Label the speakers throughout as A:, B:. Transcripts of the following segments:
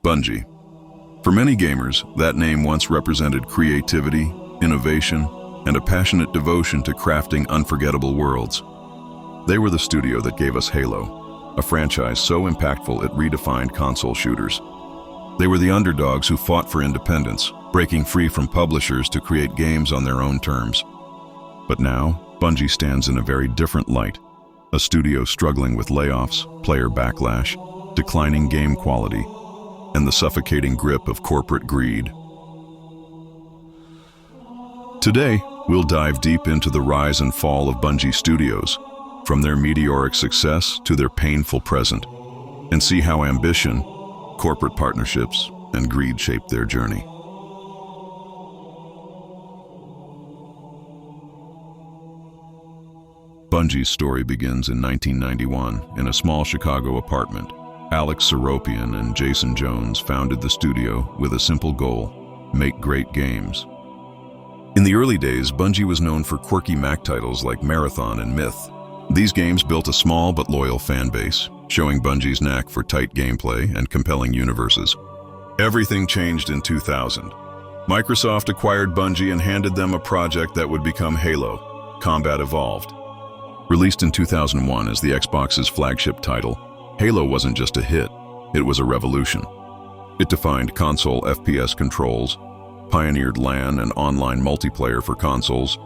A: Bungie. For many gamers, that name once represented creativity, innovation, and a passionate devotion to crafting unforgettable worlds. They were the studio that gave us Halo, a franchise so impactful it redefined console shooters. They were the underdogs who fought for independence, breaking free from publishers to create games on their own terms. But now, Bungie stands in a very different light, a studio struggling with layoffs, player backlash, declining game quality, and the suffocating grip of corporate greed. Today, we'll dive deep into the rise and fall of Bungie Studios, from their meteoric success to their painful present, and see how ambition, corporate partnerships, and greed shaped their journey. Bungie's story begins in 1991 in a small Chicago apartment. Alex Seropian and Jason Jones founded the studio with a simple goal: make great games. In the early days, Bungie was known for quirky Mac titles like Marathon and Myth. These games built a small but loyal fan base, showing Bungie's knack for tight gameplay and compelling universes. Everything changed in 2000. Microsoft acquired Bungie and handed them a project that would become Halo: Combat Evolved. Released in 2001 as the Xbox's flagship title, Halo wasn't just a hit, it was a revolution. It defined console FPS controls, pioneered LAN and online multiplayer for consoles,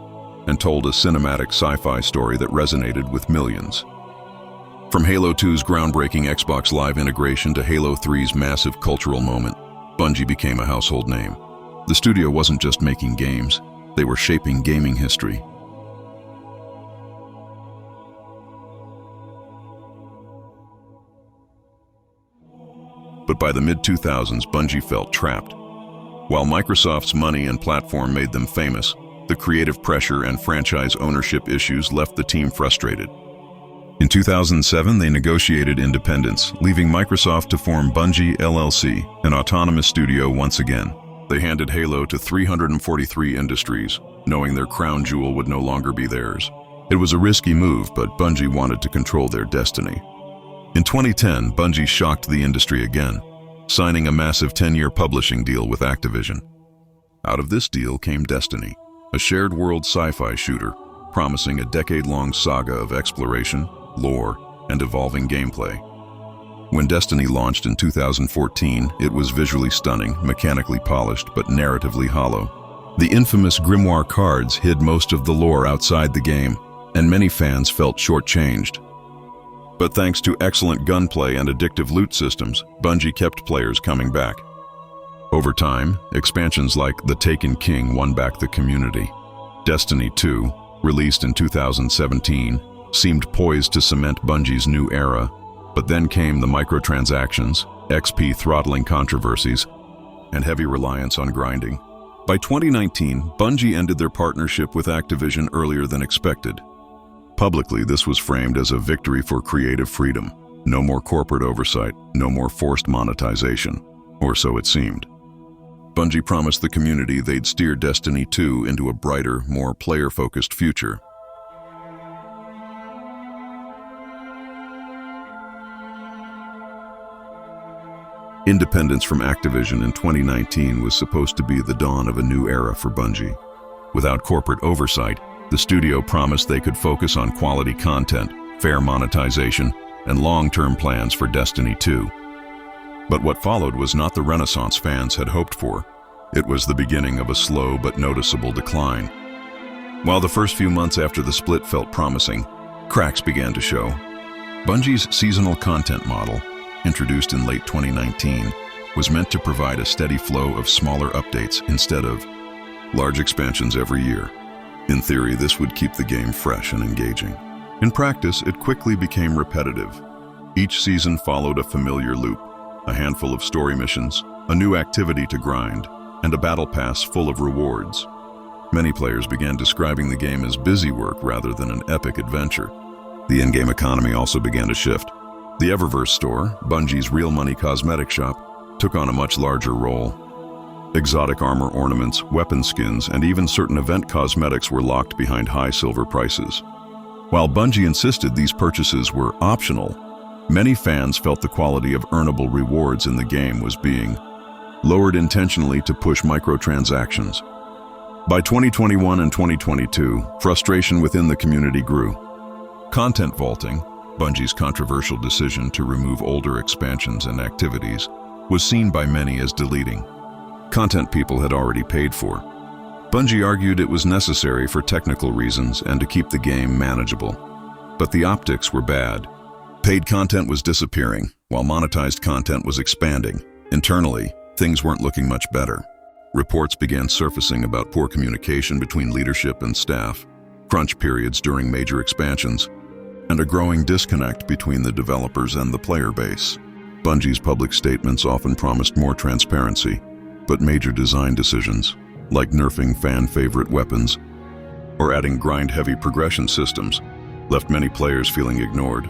A: and told a cinematic sci-fi story that resonated with millions. From Halo 2's groundbreaking Xbox Live integration to Halo 3's massive cultural moment, Bungie became a household name. The studio wasn't just making games, they were shaping gaming history. But by the mid-2000s, Bungie felt trapped. While Microsoft's money and platform made them famous, the creative pressure and franchise ownership issues left the team frustrated. In 2007, they negotiated independence, leaving Microsoft to form Bungie LLC, an autonomous studio once again. They handed Halo to 343 Industries, knowing their crown jewel would no longer be theirs. It was a risky move, but Bungie wanted to control their destiny. In 2010, Bungie shocked the industry again, signing a massive 10-year publishing deal with Activision. Out of this deal came Destiny, a shared-world sci-fi shooter, promising a decade-long saga of exploration, lore, and evolving gameplay. When Destiny launched in 2014, it was visually stunning, mechanically polished, but narratively hollow. The infamous Grimoire cards hid most of the lore outside the game, and many fans felt shortchanged. But thanks to excellent gunplay and addictive loot systems, Bungie kept players coming back. Over time, expansions like The Taken King won back the community. Destiny 2, released in 2017, seemed poised to cement Bungie's new era, but then came the microtransactions, XP throttling controversies, and heavy reliance on grinding. By 2019, Bungie ended their partnership with Activision earlier than expected. Publicly, this was framed as a victory for creative freedom. No more corporate oversight, no more forced monetization, or so it seemed. Bungie promised the community they'd steer Destiny 2 into a brighter, more player-focused future. Independence from Activision in 2019 was supposed to be the dawn of a new era for Bungie. Without corporate oversight, the studio promised they could focus on quality content, fair monetization, and long-term plans for Destiny 2. But what followed was not the renaissance fans had hoped for. It was the beginning of a slow but noticeable decline. While the first few months after the split felt promising, cracks began to show. Bungie's seasonal content model, introduced in late 2019, was meant to provide a steady flow of smaller updates instead of large expansions every year. In theory, this would keep the game fresh and engaging. In practice, it quickly became repetitive. Each season followed a familiar loop, a handful of story missions, a new activity to grind, and a battle pass full of rewards. Many players began describing the game as busy work rather than an epic adventure. The in-game economy also began to shift. The Eververse store, Bungie's real money cosmetic shop, took on a much larger role. Exotic armor ornaments, weapon skins, and even certain event cosmetics were locked behind high silver prices. While Bungie insisted these purchases were optional, Many fans felt the quality of earnable rewards in the game was being lowered intentionally to push microtransactions. By 2021 and 2022, frustration within the community grew. Content vaulting, Bungie's controversial decision to remove older expansions and activities, was seen by many as deleting content people had already paid for. Bungie argued it was necessary for technical reasons and to keep the game manageable. But the optics were bad. Paid content was disappearing, while monetized content was expanding. Internally, things weren't looking much better. Reports began surfacing about poor communication between leadership and staff, crunch periods during major expansions, and a growing disconnect between the developers and the player base. Bungie's public statements often promised more transparency, but major design decisions, like nerfing fan-favorite weapons or adding grind-heavy progression systems, left many players feeling ignored.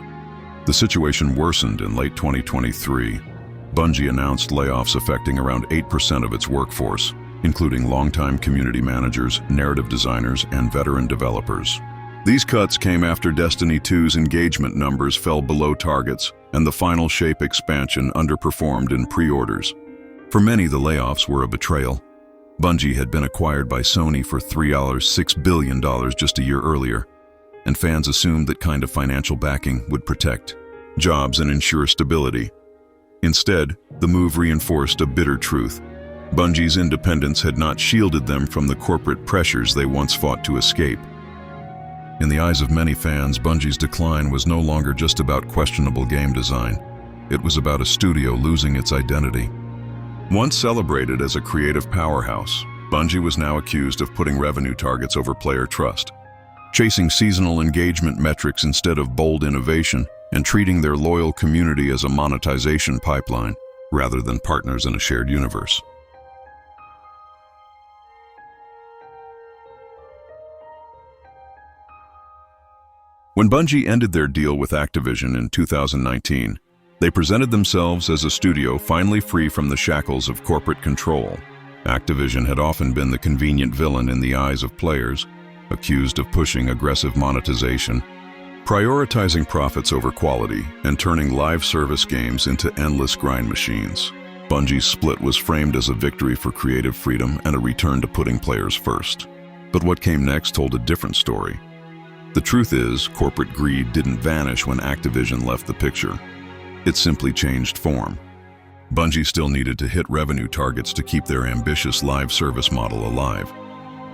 A: The situation worsened in late 2023. Bungie announced layoffs affecting around 8% of its workforce, including longtime community managers, narrative designers, and veteran developers. These cuts came after Destiny 2's engagement numbers fell below targets, and the Final Shape expansion underperformed in pre-orders. For many, the layoffs were a betrayal. Bungie had been acquired by Sony for $6 billion just a year earlier, and fans assumed that kind of financial backing would protect jobs and ensure stability. Instead, the move reinforced a bitter truth. Bungie's independence had not shielded them from the corporate pressures they once fought to escape. In the eyes of many fans, Bungie's decline was no longer just about questionable game design. It was about a studio losing its identity. Once celebrated as a creative powerhouse, Bungie was now accused of putting revenue targets over player trust, chasing seasonal engagement metrics instead of bold innovation, and treating their loyal community as a monetization pipeline rather than partners in a shared universe. When Bungie ended their deal with Activision in 2019, they presented themselves as a studio finally free from the shackles of corporate control. Activision had often been the convenient villain in the eyes of players, accused of pushing aggressive monetization, prioritizing profits over quality, and turning live service games into endless grind machines. Bungie's split was framed as a victory for creative freedom and a return to putting players first. But what came next told a different story. The truth is, corporate greed didn't vanish when Activision left the picture. It simply changed form. Bungie still needed to hit revenue targets to keep their ambitious live service model alive.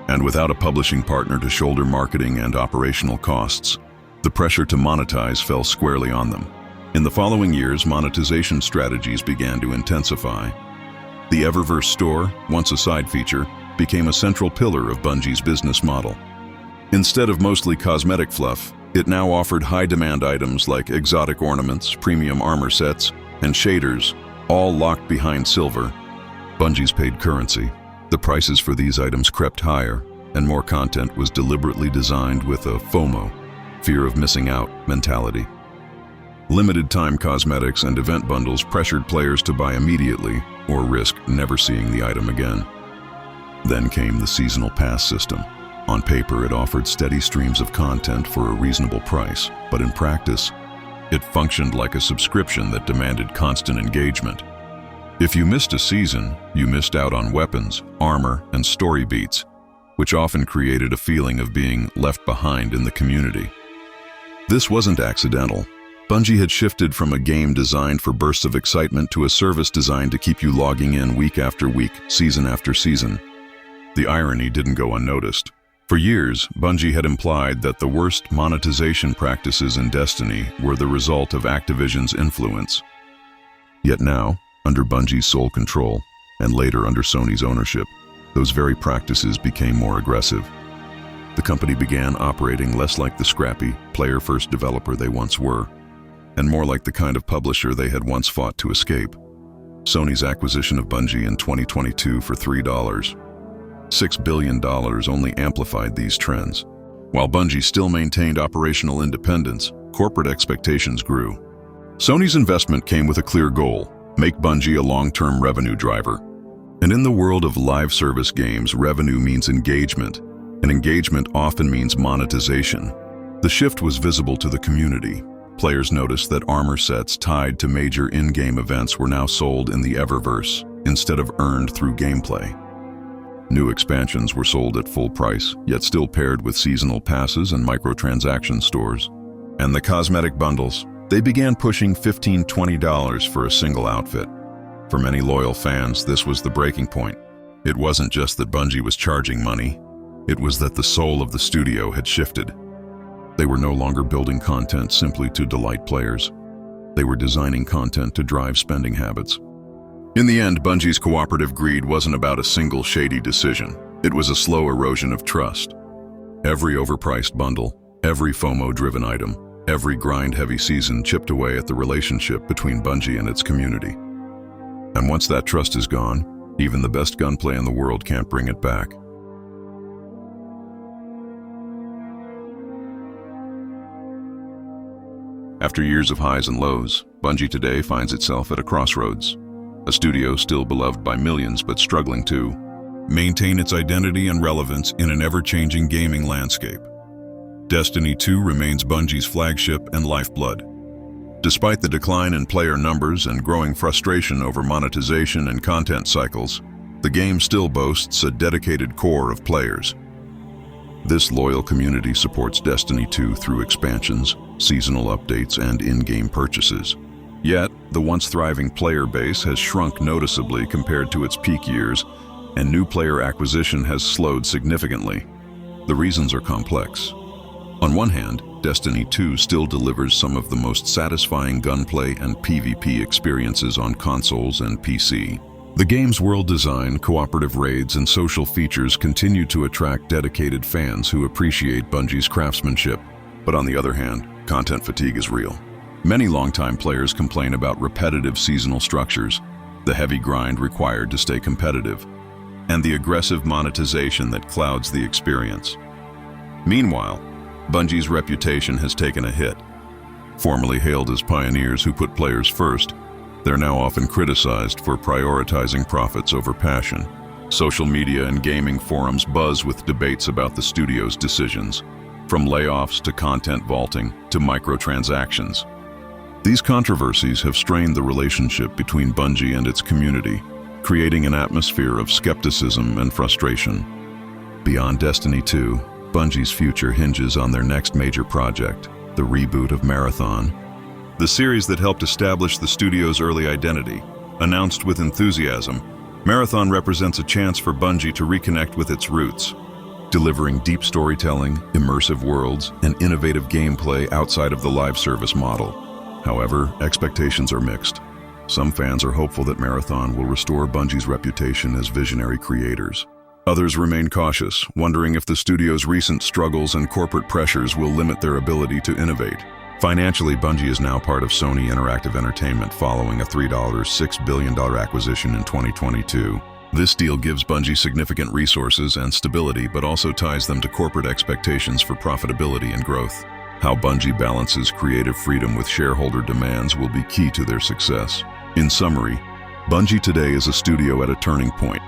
A: And without a publishing partner to shoulder marketing and operational costs, the pressure to monetize fell squarely on them. In the following years, monetization strategies began to intensify. The Eververse store, once a side feature, became a central pillar of Bungie's business model. Instead of mostly cosmetic fluff, it now offered high-demand items like exotic ornaments, premium armor sets, and shaders, all locked behind silver, Bungie's paid currency. The prices for these items crept higher, and more content was deliberately designed with a FOMO, fear of missing out, mentality. Limited-time cosmetics and event bundles pressured players to buy immediately or risk never seeing the item again. Then came the seasonal pass system. On paper, it offered steady streams of content for a reasonable price, but in practice, it functioned like a subscription that demanded constant engagement. If you missed a season, you missed out on weapons, armor, and story beats, which often created a feeling of being left behind in the community. This wasn't accidental. Bungie had shifted from a game designed for bursts of excitement to a service designed to keep you logging in week after week, season after season. The irony didn't go unnoticed. For years, Bungie had implied that the worst monetization practices in Destiny were the result of Activision's influence. Yet now, under Bungie's sole control, and later under Sony's ownership, those very practices became more aggressive. The company began operating less like the scrappy, player-first developer they once were, and more like the kind of publisher they had once fought to escape. Sony's acquisition of Bungie in 2022 for $6 billion only amplified these trends. While Bungie still maintained operational independence, corporate expectations grew. Sony's investment came with a clear goal: make Bungie a long-term revenue driver. And in the world of live service games, revenue means engagement, and engagement often means monetization. The shift was visible to the community. Players noticed that armor sets tied to major in-game events were now sold in the Eververse instead of earned through gameplay. New expansions were sold at full price, yet still paired with seasonal passes and microtransaction stores. And the cosmetic bundles, they began pushing $15–20 for a single outfit. For many loyal fans, this was the breaking point. It wasn't just that Bungie was charging money, it was that the soul of the studio had shifted. They were no longer building content simply to delight players. They were designing content to drive spending habits. In the end, Bungie's cooperative greed wasn't about a single shady decision. It was a slow erosion of trust. Every overpriced bundle, every FOMO-driven item, every grind-heavy season chipped away at the relationship between Bungie and its community. And once that trust is gone, even the best gunplay in the world can't bring it back. After years of highs and lows, Bungie today finds itself at a crossroads. A studio still beloved by millions but struggling to maintain its identity and relevance in an ever-changing gaming landscape. Destiny 2 remains Bungie's flagship and lifeblood. Despite the decline in player numbers and growing frustration over monetization and content cycles, the game still boasts a dedicated core of players. This loyal community supports Destiny 2 through expansions, seasonal updates, and in-game purchases. Yet, the once thriving player base has shrunk noticeably compared to its peak years, and new player acquisition has slowed significantly. The reasons are complex. On one hand, Destiny 2 still delivers some of the most satisfying gunplay and PvP experiences on consoles and PC. The game's world design, cooperative raids, and social features continue to attract dedicated fans who appreciate Bungie's craftsmanship. But on the other hand, content fatigue is real. Many longtime players complain about repetitive seasonal structures, the heavy grind required to stay competitive, and the aggressive monetization that clouds the experience. Meanwhile, Bungie's reputation has taken a hit. Formerly hailed as pioneers who put players first, they're now often criticized for prioritizing profits over passion. Social media and gaming forums buzz with debates about the studio's decisions, from layoffs to content vaulting to microtransactions. These controversies have strained the relationship between Bungie and its community, creating an atmosphere of skepticism and frustration. Beyond Destiny 2, Bungie's future hinges on their next major project, the reboot of Marathon. The series that helped establish the studio's early identity. Announced with enthusiasm, Marathon represents a chance for Bungie to reconnect with its roots, delivering deep storytelling, immersive worlds, and innovative gameplay outside of the live service model. However, expectations are mixed. Some fans are hopeful that Marathon will restore Bungie's reputation as visionary creators. Others remain cautious, wondering if the studio's recent struggles and corporate pressures will limit their ability to innovate. Financially, Bungie is now part of Sony Interactive Entertainment following a $3.6 billion acquisition in 2022. This deal gives Bungie significant resources and stability, but also ties them to corporate expectations for profitability and growth. How Bungie balances creative freedom with shareholder demands will be key to their success. In summary, Bungie today is a studio at a turning point.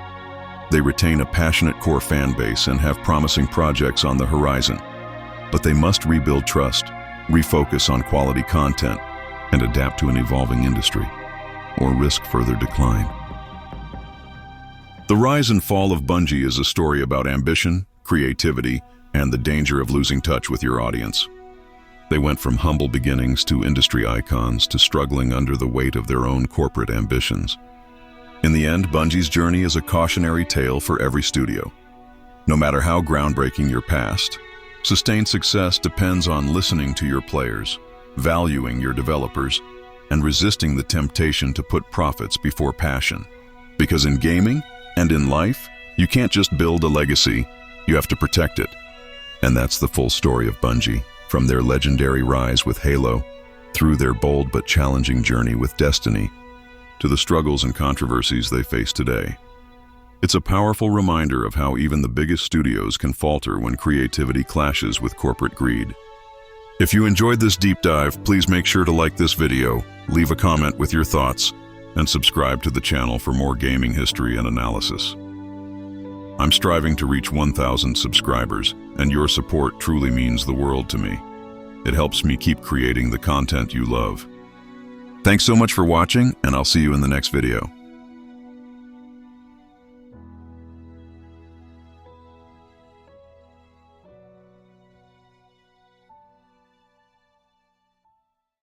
A: They retain a passionate core fan base and have promising projects on the horizon. But they must rebuild trust, refocus on quality content, and adapt to an evolving industry, or risk further decline. The rise and fall of Bungie is a story about ambition, creativity, and the danger of losing touch with your audience. They went from humble beginnings to industry icons to struggling under the weight of their own corporate ambitions. In the end, Bungie's journey is a cautionary tale for every studio. No matter how groundbreaking your past, sustained success depends on listening to your players, valuing your developers, and resisting the temptation to put profits before passion. Because in gaming and in life, you can't just build a legacy, you have to protect it. And that's the full story of Bungie, from their legendary rise with Halo, through their bold but challenging journey with Destiny, to the struggles and controversies they face today. It's a powerful reminder of how even the biggest studios can falter when creativity clashes with corporate greed. If you enjoyed this deep dive, please make sure to like this video, leave a comment with your thoughts, and subscribe to the channel for more gaming history and analysis. I'm striving to reach 1,000 subscribers, and your support truly means the world to me. It helps me keep creating the content you love. Thanks so much for watching, and I'll see you in the next video.